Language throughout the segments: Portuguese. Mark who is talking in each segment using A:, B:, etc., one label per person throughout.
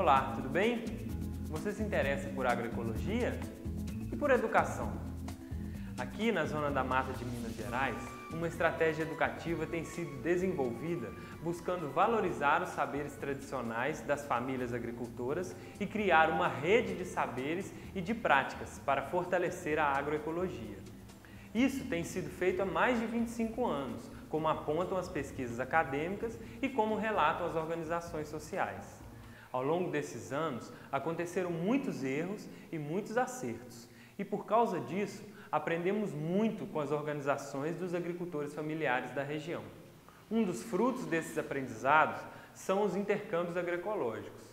A: Olá, tudo bem? Você se interessa por agroecologia e por educação? Aqui na Zona da Mata de Minas Gerais, uma estratégia educativa tem sido desenvolvida buscando valorizar os saberes tradicionais das famílias agricultoras e criar uma rede de saberes e de práticas para fortalecer a agroecologia. Isso tem sido feito há mais de 25 anos, como apontam as pesquisas acadêmicas e como relatam as organizações sociais. Ao longo desses anos, aconteceram muitos erros e muitos acertos, e por causa disso, aprendemos muito com as organizações dos agricultores familiares da região. Um dos frutos desses aprendizados são os intercâmbios agroecológicos,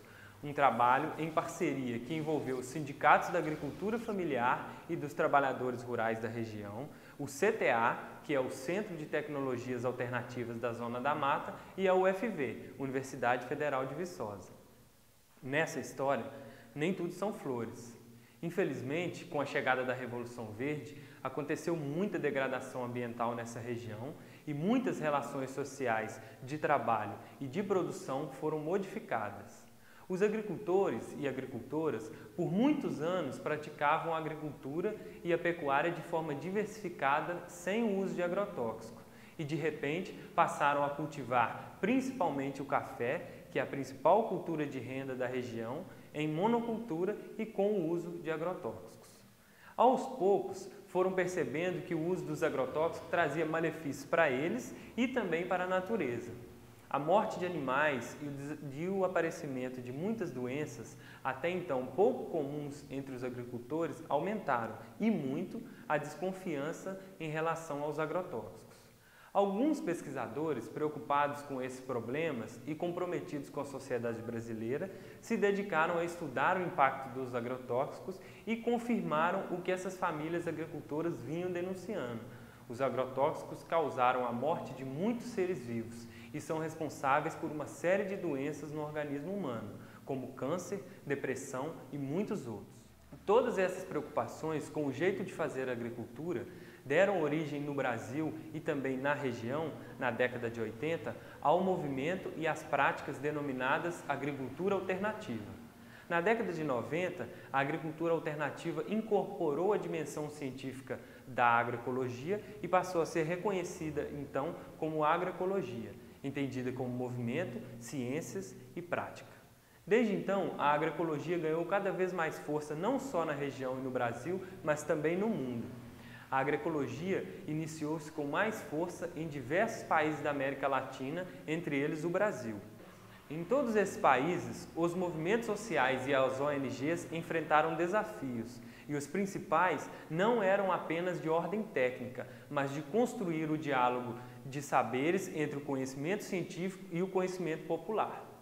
A: um trabalho em parceria que envolveu os sindicatos da agricultura familiar e dos trabalhadores rurais da região, o CTA, que é o Centro de Tecnologias Alternativas da Zona da Mata, e a UFV, Universidade Federal de Viçosa. Nessa história, nem tudo são flores. Infelizmente, com a chegada da Revolução Verde, aconteceu muita degradação ambiental nessa região e muitas relações sociais de trabalho e de produção foram modificadas. Os agricultores e agricultoras, por muitos anos, praticavam a agricultura e a pecuária de forma diversificada, sem o uso de agrotóxico, e de repente passaram a cultivar principalmente o café, que é a principal cultura de renda da região, em monocultura e com o uso de agrotóxicos. Aos poucos, foram percebendo que o uso dos agrotóxicos trazia malefícios para eles e também para a natureza. A morte de animais e o aparecimento de muitas doenças, até então pouco comuns entre os agricultores, aumentaram e muito a desconfiança em relação aos agrotóxicos. Alguns pesquisadores, preocupados com esses problemas e comprometidos com a sociedade brasileira, se dedicaram a estudar o impacto dos agrotóxicos e confirmaram o que essas famílias agricultoras vinham denunciando. Os agrotóxicos causaram a morte de muitos seres vivos e são responsáveis por uma série de doenças no organismo humano, como câncer, depressão e muitos outros. Todas essas preocupações com o jeito de fazer agricultura deram origem no Brasil e também na região, na década de 80, ao movimento e às práticas denominadas agricultura alternativa. Na década de 90, a agricultura alternativa incorporou a dimensão científica da agroecologia e passou a ser reconhecida, então, como agroecologia, entendida como movimento, ciências e prática. Desde então, a agroecologia ganhou cada vez mais força não só na região e no Brasil, mas também no mundo. A agroecologia iniciou-se com mais força em diversos países da América Latina, entre eles o Brasil. Em todos esses países, os movimentos sociais e as ONGs enfrentaram desafios, e os principais não eram apenas de ordem técnica, mas de construir o diálogo de saberes entre o conhecimento científico e o conhecimento popular.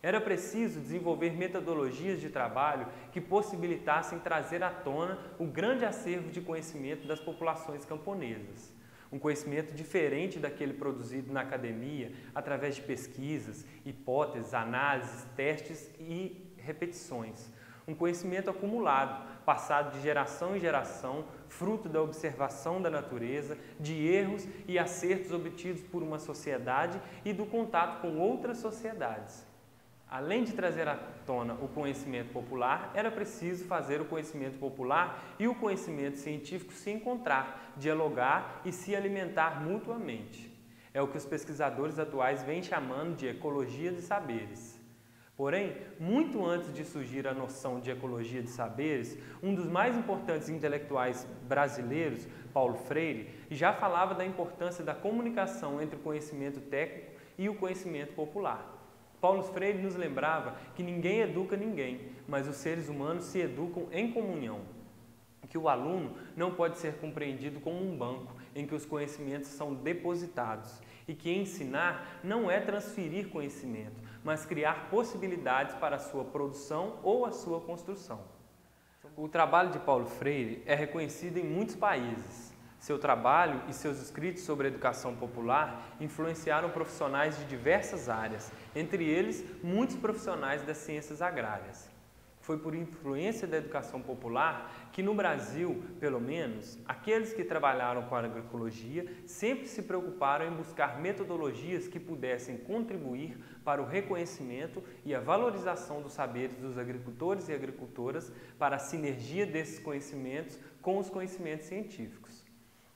A: Era preciso desenvolver metodologias de trabalho que possibilitassem trazer à tona o grande acervo de conhecimento das populações camponesas. Um conhecimento diferente daquele produzido na academia, através de pesquisas, hipóteses, análises, testes e repetições. Um conhecimento acumulado, passado de geração em geração, fruto da observação da natureza, de erros e acertos obtidos por uma sociedade e do contato com outras sociedades. Além de trazer à tona o conhecimento popular, era preciso fazer o conhecimento popular e o conhecimento científico se encontrar, dialogar e se alimentar mutuamente. É o que os pesquisadores atuais vêm chamando de ecologia de saberes. Porém, muito antes de surgir a noção de ecologia de saberes, um dos mais importantes intelectuais brasileiros, Paulo Freire, já falava da importância da comunicação entre o conhecimento técnico e o conhecimento popular. Paulo Freire nos lembrava que ninguém educa ninguém, mas os seres humanos se educam em comunhão. Que o aluno não pode ser compreendido como um banco em que os conhecimentos são depositados e que ensinar não é transferir conhecimento, mas criar possibilidades para a sua produção ou a sua construção. O trabalho de Paulo Freire é reconhecido em muitos países. Seu trabalho e seus escritos sobre educação popular influenciaram profissionais de diversas áreas, entre eles muitos profissionais das ciências agrárias. Foi por influência da educação popular que no Brasil, pelo menos, aqueles que trabalharam com a agroecologia sempre se preocuparam em buscar metodologias que pudessem contribuir para o reconhecimento e a valorização dos saberes dos agricultores e agricultoras para a sinergia desses conhecimentos com os conhecimentos científicos.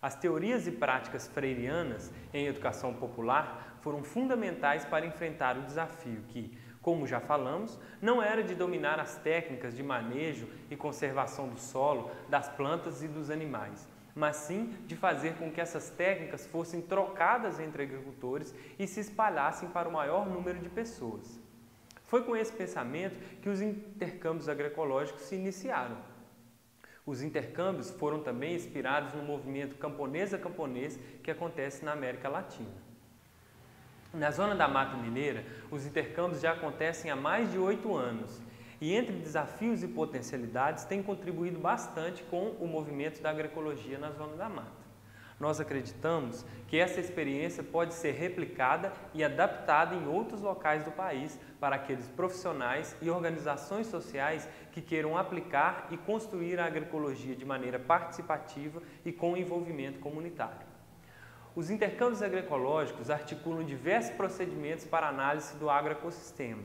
A: As teorias e práticas freirianas em educação popular foram fundamentais para enfrentar o desafio que, como já falamos, não era de dominar as técnicas de manejo e conservação do solo, das plantas e dos animais, mas sim de fazer com que essas técnicas fossem trocadas entre agricultores e se espalhassem para o maior número de pessoas. Foi com esse pensamento que os intercâmbios agroecológicos se iniciaram. Os intercâmbios foram também inspirados no movimento camponês a camponês que acontece na América Latina. Na zona da Mata Mineira, os intercâmbios já acontecem há mais de 8 anos e, entre desafios e potencialidades, têm contribuído bastante com o movimento da agroecologia na zona da mata. Nós acreditamos que essa experiência pode ser replicada e adaptada em outros locais do país para aqueles profissionais e organizações sociais que queiram aplicar e construir a agroecologia de maneira participativa e com envolvimento comunitário. Os intercâmbios agroecológicos articulam diversos procedimentos para análise do agroecossistema,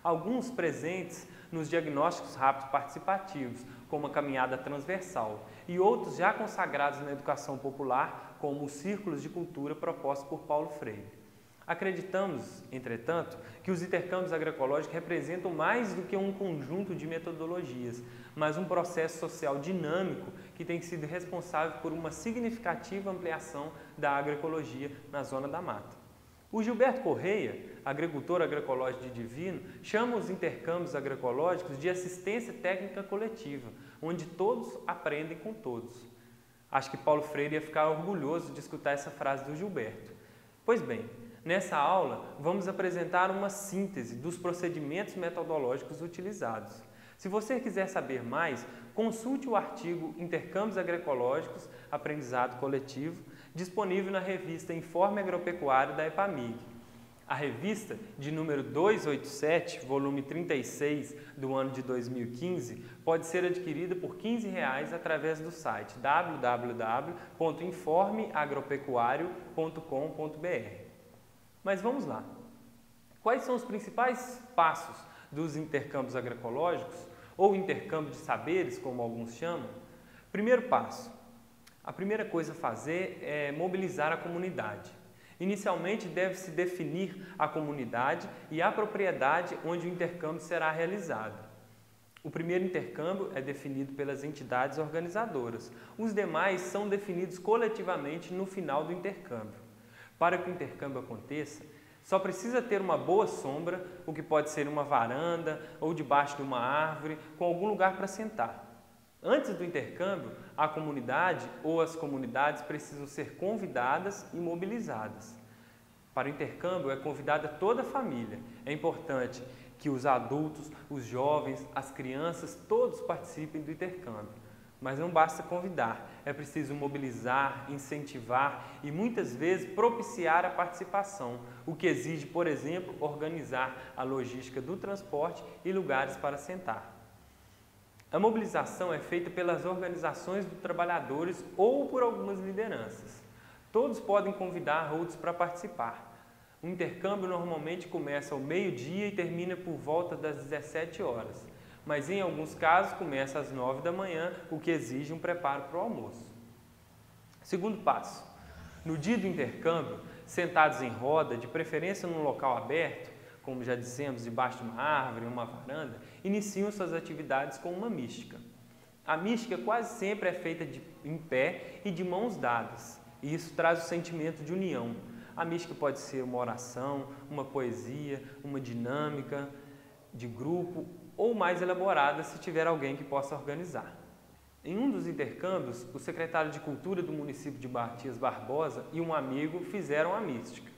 A: alguns presentes nos diagnósticos rápidos participativos, como a caminhada transversal, e outros já consagrados na educação popular, como os círculos de cultura propostos por Paulo Freire. Acreditamos, entretanto, que os intercâmbios agroecológicos representam mais do que um conjunto de metodologias, mas um processo social dinâmico que tem sido responsável por uma significativa ampliação da agroecologia na zona da mata. O Gilberto Correia, agricultor agroecológico de Divino, chama os intercâmbios agroecológicos de assistência técnica coletiva, onde todos aprendem com todos. Acho que Paulo Freire ia ficar orgulhoso de escutar essa frase do Gilberto. Pois bem, nessa aula vamos apresentar uma síntese dos procedimentos metodológicos utilizados. Se você quiser saber mais, consulte o artigo Intercâmbios Agroecológicos, Aprendizado Coletivo, disponível na revista Informe Agropecuário da EPAMIG. A revista, de número 287, volume 36, do ano de 2015, pode ser adquirida por R$ 15 através do site www.informeagropecuario.com.br. Mas vamos lá. Quais são os principais passos dos intercâmbios agroecológicos, ou intercâmbio de saberes, como alguns chamam? Primeiro passo. A primeira coisa a fazer é mobilizar a comunidade. Inicialmente, deve-se definir a comunidade e a propriedade onde o intercâmbio será realizado. O primeiro intercâmbio é definido pelas entidades organizadoras. Os demais são definidos coletivamente no final do intercâmbio. Para que o intercâmbio aconteça, só precisa ter uma boa sombra, o que pode ser uma varanda ou debaixo de uma árvore, com algum lugar para sentar. Antes do intercâmbio, a comunidade ou as comunidades precisam ser convidadas e mobilizadas. Para o intercâmbio é convidada toda a família. É importante que os adultos, os jovens, as crianças, todos participem do intercâmbio. Mas não basta convidar, é preciso mobilizar, incentivar e muitas vezes propiciar a participação, o que exige, por exemplo, organizar a logística do transporte e lugares para sentar. A mobilização é feita pelas organizações dos trabalhadores ou por algumas lideranças. Todos podem convidar outros para participar. O intercâmbio normalmente começa ao meio-dia e termina por volta das 17 horas. Mas em alguns casos começa às 9 da manhã, o que exige um preparo para o almoço. Segundo passo, no dia do intercâmbio, sentados em roda, de preferência num local aberto, como já dissemos, debaixo de uma árvore, uma varanda, iniciam suas atividades com uma mística. A mística quase sempre é feita em pé e de mãos dadas, e isso traz o sentimento de união. A mística pode ser uma oração, uma poesia, uma dinâmica de grupo, ou mais elaborada se tiver alguém que possa organizar. Em um dos intercâmbios, o secretário de Cultura do município de Matias Barbosa e um amigo fizeram a mística.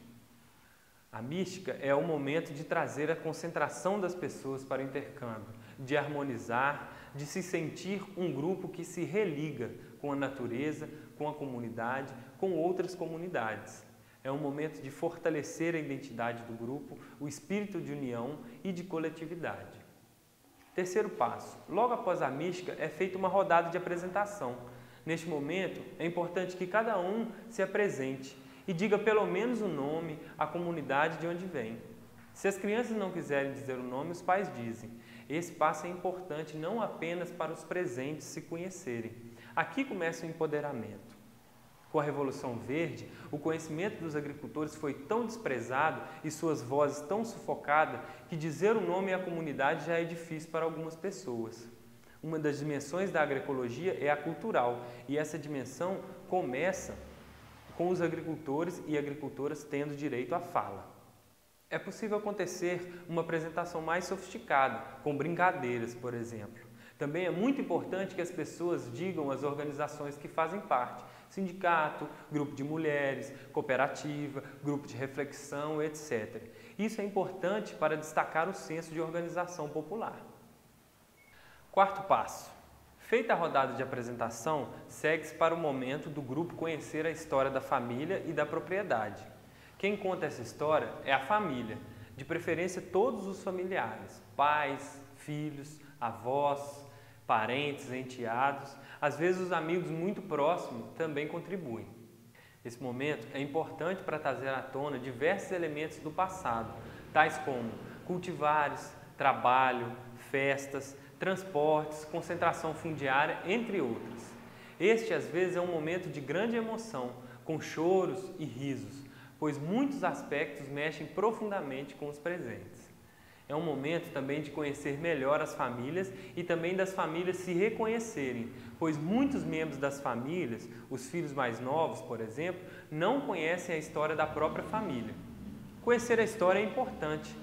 A: A mística é o momento de trazer a concentração das pessoas para o intercâmbio, de harmonizar, de se sentir um grupo que se religa com a natureza, com a comunidade, com outras comunidades. É um momento de fortalecer a identidade do grupo, o espírito de união e de coletividade. Terceiro passo. Logo após a mística é feita uma rodada de apresentação. Neste momento, é importante que cada um se apresente e diga pelo menos o nome, a comunidade de onde vem. Se as crianças não quiserem dizer o nome, os pais dizem. Esse passo é importante não apenas para os presentes se conhecerem. Aqui começa o empoderamento. Com a Revolução Verde, o conhecimento dos agricultores foi tão desprezado e suas vozes tão sufocadas que dizer o nome e a comunidade já é difícil para algumas pessoas. Uma das dimensões da agroecologia é a cultural, e essa dimensão começa com os agricultores e agricultoras tendo direito à fala. É possível acontecer uma apresentação mais sofisticada, com brincadeiras, por exemplo. Também é muito importante que as pessoas digam as organizações que fazem parte, sindicato, grupo de mulheres, cooperativa, grupo de reflexão, etc. Isso é importante para destacar o senso de organização popular. Quarto passo. Feita a rodada de apresentação, segue-se para o momento do grupo conhecer a história da família e da propriedade. Quem conta essa história é a família, de preferência todos os familiares, pais, filhos, avós, parentes, enteados, às vezes os amigos muito próximos também contribuem. Esse momento é importante para trazer à tona diversos elementos do passado, tais como cultivares, trabalho, festas, transportes, concentração fundiária, entre outros. Este, às vezes, é um momento de grande emoção, com choros e risos, pois muitos aspectos mexem profundamente com os presentes. É um momento também de conhecer melhor as famílias e também das famílias se reconhecerem, pois muitos membros das famílias, os filhos mais novos, por exemplo, não conhecem a história da própria família. Conhecer a história é importante.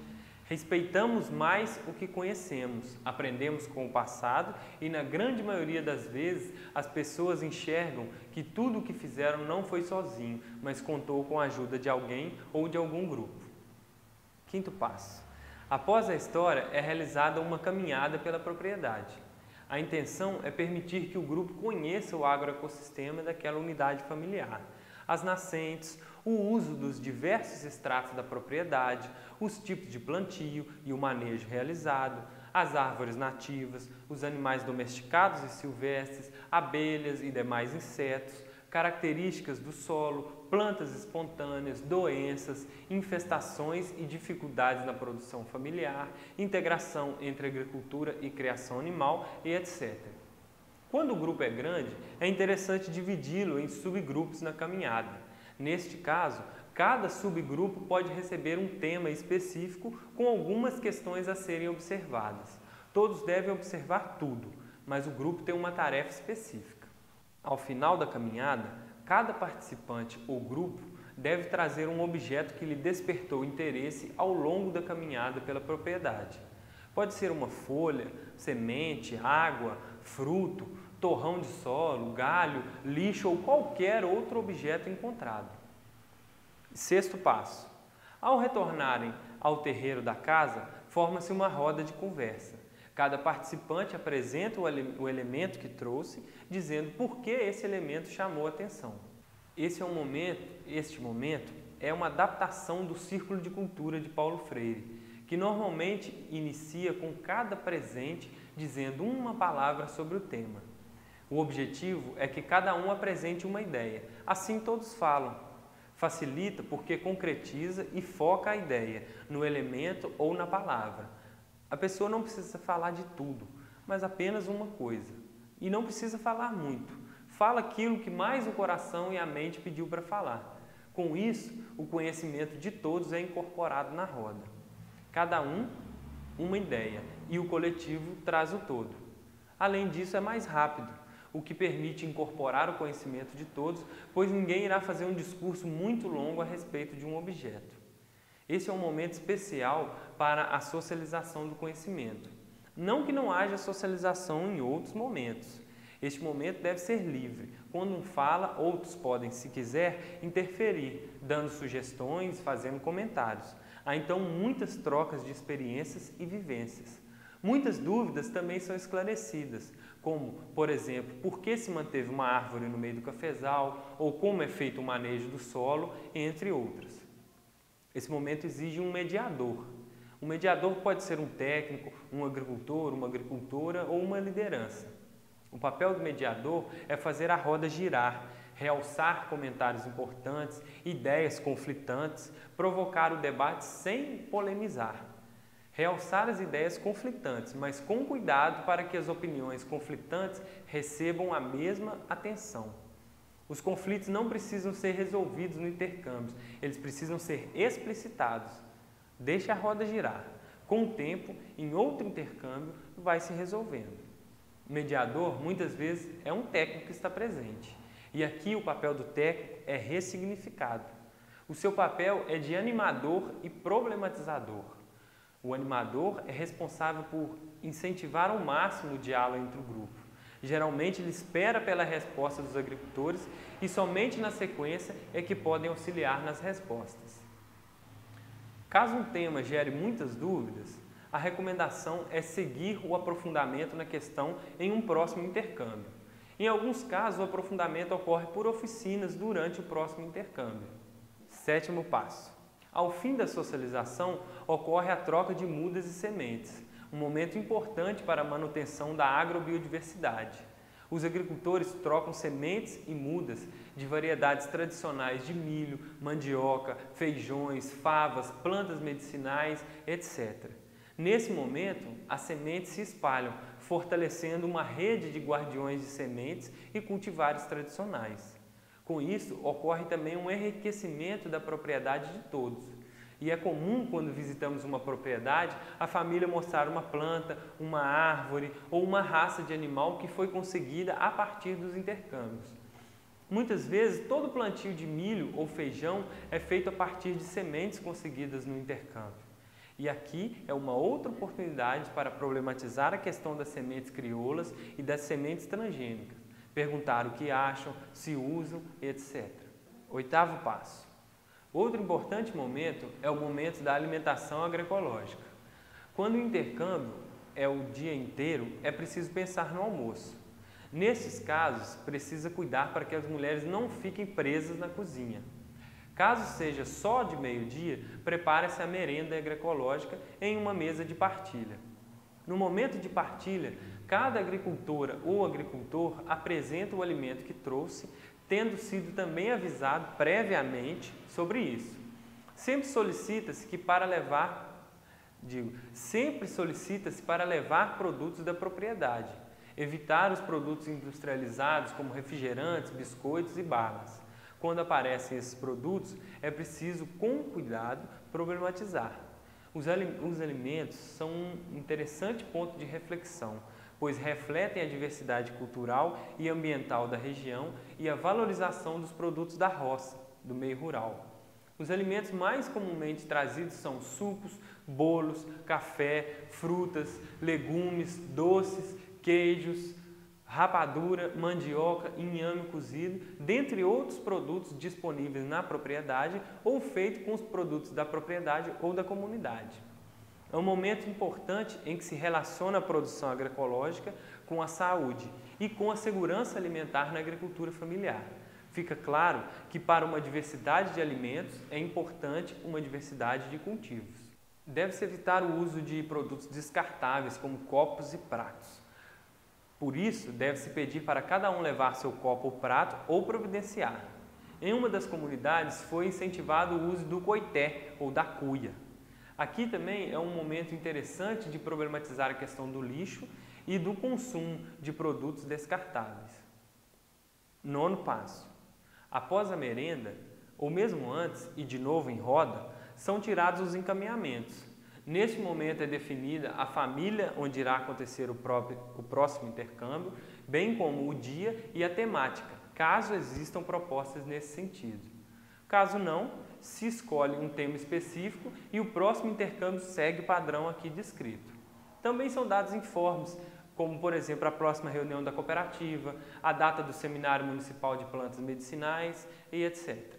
A: Respeitamos mais o que conhecemos, aprendemos com o passado e, na grande maioria das vezes, as pessoas enxergam que tudo o que fizeram não foi sozinho, mas contou com a ajuda de alguém ou de algum grupo. Quinto passo. Após a história, é realizada uma caminhada pela propriedade. A intenção é permitir que o grupo conheça o agroecossistema daquela unidade familiar, as nascentes, o uso dos diversos estratos da propriedade, os tipos de plantio e o manejo realizado, as árvores nativas, os animais domesticados e silvestres, abelhas e demais insetos, características do solo, plantas espontâneas, doenças, infestações e dificuldades na produção familiar, integração entre agricultura e criação animal e etc. Quando o grupo é grande, é interessante dividi-lo em subgrupos na caminhada. Neste caso, cada subgrupo pode receber um tema específico com algumas questões a serem observadas. Todos devem observar tudo, mas o grupo tem uma tarefa específica. Ao final da caminhada, cada participante ou grupo deve trazer um objeto que lhe despertou interesse ao longo da caminhada pela propriedade. Pode ser uma folha, semente, água, fruto, torrão de solo, galho, lixo ou qualquer outro objeto encontrado. Sexto passo. Ao retornarem ao terreiro da casa, forma-se uma roda de conversa. Cada participante apresenta o elemento que trouxe, dizendo por que esse elemento chamou a atenção. Este momento é uma adaptação do Círculo de Cultura de Paulo Freire, que normalmente inicia com cada presente dizendo uma palavra sobre o tema. O objetivo é que cada um apresente uma ideia, assim todos falam. Facilita porque concretiza e foca a ideia no elemento ou na palavra. A pessoa não precisa falar de tudo, mas apenas uma coisa. E não precisa falar muito. Fala aquilo que mais o coração e a mente pediu para falar. Com isso, o conhecimento de todos é incorporado na roda. Cada um, uma ideia, e o coletivo traz o todo. Além disso, é mais rápido, o que permite incorporar o conhecimento de todos, pois ninguém irá fazer um discurso muito longo a respeito de um objeto. Esse é um momento especial para a socialização do conhecimento. Não que não haja socialização em outros momentos. Este momento deve ser livre. Quando um fala, outros podem, se quiser, interferir, dando sugestões, fazendo comentários. Há então muitas trocas de experiências e vivências. Muitas dúvidas também são esclarecidas, como, por exemplo, por que se manteve uma árvore no meio do cafezal, ou como é feito o manejo do solo, entre outras. Esse momento exige um mediador. O mediador pode ser um técnico, um agricultor, uma agricultora ou uma liderança. O papel do mediador é fazer a roda girar, realçar comentários importantes, ideias conflitantes, provocar o debate sem polemizar. Realçar as ideias conflitantes, mas com cuidado para que as opiniões conflitantes recebam a mesma atenção. Os conflitos não precisam ser resolvidos no intercâmbio, eles precisam ser explicitados. Deixe a roda girar. Com o tempo, em outro intercâmbio, vai se resolvendo. O mediador, muitas vezes, é um técnico que está presente. E aqui o papel do técnico é ressignificado. O seu papel é de animador e problematizador. O animador é responsável por incentivar ao máximo o diálogo entre o grupo. Geralmente ele espera pela resposta dos agricultores e somente na sequência é que podem auxiliar nas respostas. Caso um tema gere muitas dúvidas, a recomendação é seguir o aprofundamento na questão em um próximo intercâmbio. Em alguns casos, o aprofundamento ocorre por oficinas durante o próximo intercâmbio. 7º passo. Ao fim da socialização, ocorre a troca de mudas e sementes, um momento importante para a manutenção da agrobiodiversidade. Os agricultores trocam sementes e mudas de variedades tradicionais de milho, mandioca, feijões, favas, plantas medicinais, etc. Nesse momento, as sementes se espalham, fortalecendo uma rede de guardiões de sementes e cultivares tradicionais. Com isso, ocorre também um enriquecimento da propriedade de todos. E é comum, quando visitamos uma propriedade, a família mostrar uma planta, uma árvore ou uma raça de animal que foi conseguida a partir dos intercâmbios. Muitas vezes, todo plantio de milho ou feijão é feito a partir de sementes conseguidas no intercâmbio. E aqui é uma outra oportunidade para problematizar a questão das sementes crioulas e das sementes transgênicas. Perguntar o que acham, se usam, etc. 8º passo. Outro importante momento é o momento da alimentação agroecológica. Quando o intercâmbio é o dia inteiro, é preciso pensar no almoço. Nesses casos, precisa cuidar para que as mulheres não fiquem presas na cozinha. Caso seja só de meio-dia, prepare-se a merenda agroecológica em uma mesa de partilha. No momento de partilha, cada agricultora ou agricultor apresenta o alimento que trouxe, tendo sido também avisado previamente sobre isso. Sempre solicita-se para levar produtos da propriedade, evitar os produtos industrializados como refrigerantes, biscoitos e balas. Quando aparecem esses produtos, é preciso, com cuidado, problematizar. Os alimentos são um interessante ponto de reflexão, pois refletem a diversidade cultural e ambiental da região e a valorização dos produtos da roça, do meio rural. Os alimentos mais comumente trazidos são sucos, bolos, café, frutas, legumes, doces, queijos, rapadura, mandioca, inhame cozido, dentre outros produtos disponíveis na propriedade ou feitos com os produtos da propriedade ou da comunidade. É um momento importante em que se relaciona a produção agroecológica com a saúde e com a segurança alimentar na agricultura familiar. Fica claro que para uma diversidade de alimentos é importante uma diversidade de cultivos. Deve-se evitar o uso de produtos descartáveis como copos e pratos. Por isso, deve-se pedir para cada um levar seu copo ou prato ou providenciar. Em uma das comunidades foi incentivado o uso do coité ou da cuia. Aqui também é um momento interessante de problematizar a questão do lixo e do consumo de produtos descartáveis. 9º passo. Após a merenda, ou mesmo antes e de novo em roda, são tirados os encaminhamentos. Neste momento é definida a família onde irá acontecer o próximo intercâmbio, bem como o dia e a temática, caso existam propostas nesse sentido. Caso não, se escolhe um tema específico e o próximo intercâmbio segue o padrão aqui descrito. Também são dados informes, como por exemplo a próxima reunião da cooperativa, a data do Seminário Municipal de Plantas Medicinais e etc.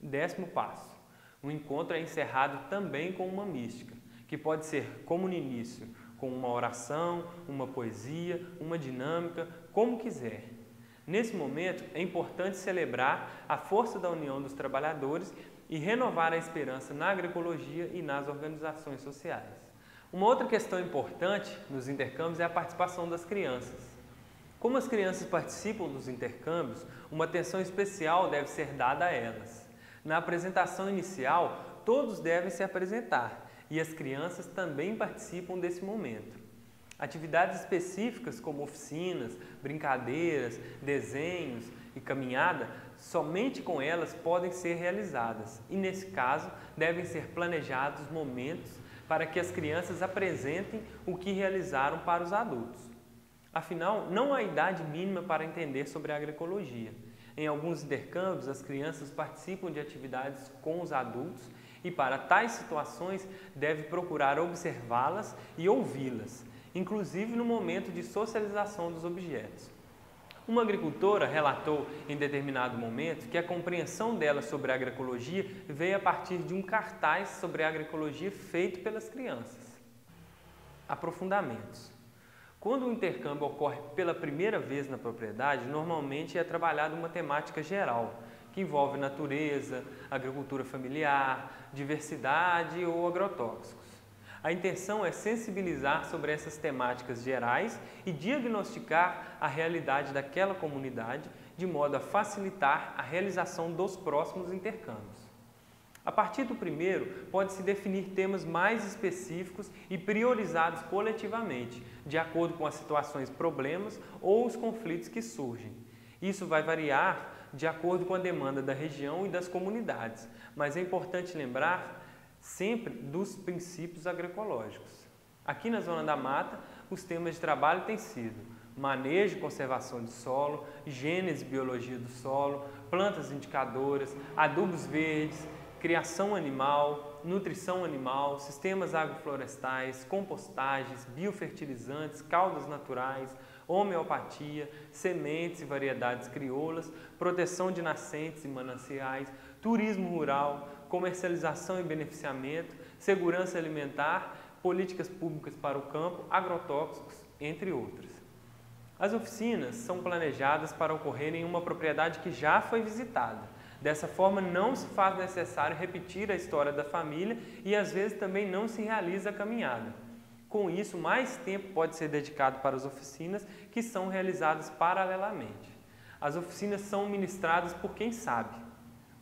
A: 10º passo. O encontro é encerrado também com uma mística, que pode ser como no início, com uma oração, uma poesia, uma dinâmica, como quiser. Nesse momento, é importante celebrar a força da união dos trabalhadores e renovar a esperança na agroecologia e nas organizações sociais. Uma outra questão importante nos intercâmbios é a participação das crianças. Como as crianças participam dos intercâmbios, uma atenção especial deve ser dada a elas. Na apresentação inicial, todos devem se apresentar e as crianças também participam desse momento. Atividades específicas como oficinas, brincadeiras, desenhos e caminhada, somente com elas podem ser realizadas e, nesse caso, devem ser planejados momentos para que as crianças apresentem o que realizaram para os adultos. Afinal, não há idade mínima para entender sobre a agroecologia. Em alguns intercâmbios, as crianças participam de atividades com os adultos e, para tais situações, deve procurar observá-las e ouvi-las, inclusive no momento de socialização dos objetos. Uma agricultora relatou em determinado momento que a compreensão dela sobre a agroecologia veio a partir de um cartaz sobre a agroecologia feito pelas crianças. Aprofundamentos. Quando o intercâmbio ocorre pela primeira vez na propriedade, normalmente é trabalhada uma temática geral, que envolve natureza, agricultura familiar, diversidade ou agrotóxicos. A intenção é sensibilizar sobre essas temáticas gerais e diagnosticar a realidade daquela comunidade, de modo a facilitar a realização dos próximos intercâmbios. A partir do primeiro, pode-se definir temas mais específicos e priorizados coletivamente, de acordo com as situações, problemas ou os conflitos que surgem. Isso vai variar de acordo com a demanda da região e das comunidades, mas é importante lembrar sempre dos princípios agroecológicos. Aqui na Zona da Mata, os temas de trabalho têm sido manejo e conservação de solo, gênese e biologia do solo, plantas indicadoras, adubos verdes, criação animal, nutrição animal, sistemas agroflorestais, compostagens, biofertilizantes, caldas naturais, homeopatia, sementes e variedades crioulas, proteção de nascentes e mananciais, turismo rural, comercialização e beneficiamento, segurança alimentar, políticas públicas para o campo, agrotóxicos, entre outras. As oficinas são planejadas para ocorrerem em uma propriedade que já foi visitada. Dessa forma, não se faz necessário repetir a história da família e, às vezes, também não se realiza a caminhada. Com isso, mais tempo pode ser dedicado para as oficinas, que são realizadas paralelamente. As oficinas são ministradas por quem sabe.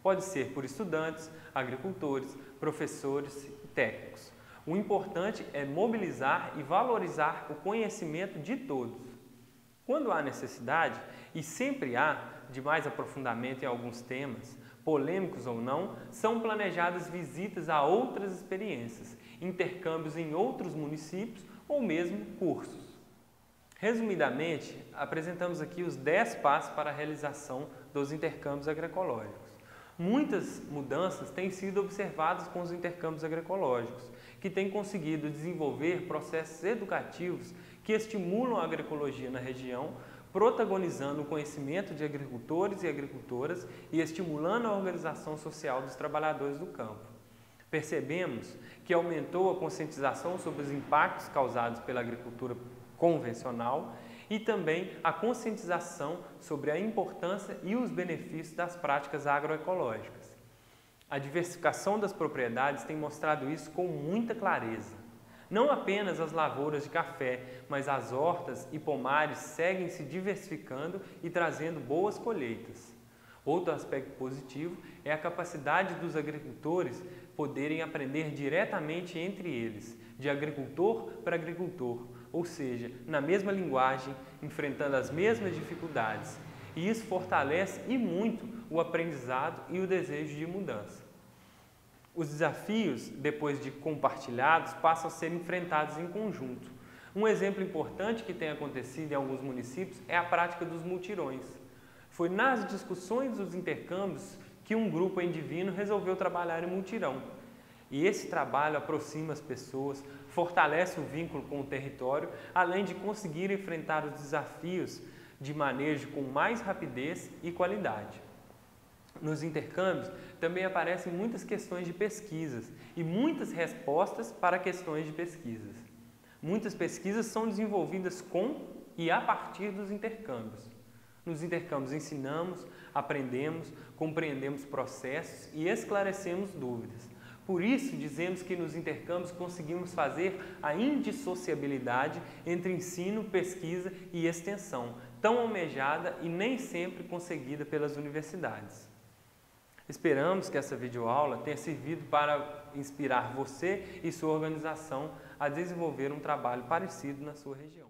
A: Pode ser por estudantes, agricultores, professores e técnicos. O importante é mobilizar e valorizar o conhecimento de todos. Quando há necessidade, e sempre há, de mais aprofundamento em alguns temas, polêmicos ou não, são planejadas visitas a outras experiências, intercâmbios em outros municípios ou mesmo cursos. Resumidamente, apresentamos aqui os 10 passos para a realização dos intercâmbios agroecológicos. Muitas mudanças têm sido observadas com os intercâmbios agroecológicos, que têm conseguido desenvolver processos educativos que estimulam a agroecologia na região, protagonizando o conhecimento de agricultores e agricultoras e estimulando a organização social dos trabalhadores do campo. Percebemos que aumentou a conscientização sobre os impactos causados pela agricultura convencional e também a conscientização sobre a importância e os benefícios das práticas agroecológicas. A diversificação das propriedades tem mostrado isso com muita clareza. Não apenas as lavouras de café, mas as hortas e pomares seguem se diversificando e trazendo boas colheitas. Outro aspecto positivo é a capacidade dos agricultores poderem aprender diretamente entre eles, de agricultor para agricultor, ou seja, na mesma linguagem, enfrentando as mesmas dificuldades. E isso fortalece e muito o aprendizado e o desejo de mudança. Os desafios, depois de compartilhados, passam a ser enfrentados em conjunto. Um exemplo importante que tem acontecido em alguns municípios é a prática dos mutirões. Foi nas discussões dos intercâmbios que um grupo endivino resolveu trabalhar em mutirão. E esse trabalho aproxima as pessoas, fortalece o vínculo com o território, além de conseguir enfrentar os desafios de manejo com mais rapidez e qualidade. Nos intercâmbios também aparecem muitas questões de pesquisas e muitas respostas para questões de pesquisas. Muitas pesquisas são desenvolvidas com e a partir dos intercâmbios. Nos intercâmbios ensinamos, aprendemos, compreendemos processos e esclarecemos dúvidas. Por isso, dizemos que nos intercâmbios conseguimos fazer a indissociabilidade entre ensino, pesquisa e extensão, tão almejada e nem sempre conseguida pelas universidades. Esperamos que essa videoaula tenha servido para inspirar você e sua organização a desenvolver um trabalho parecido na sua região.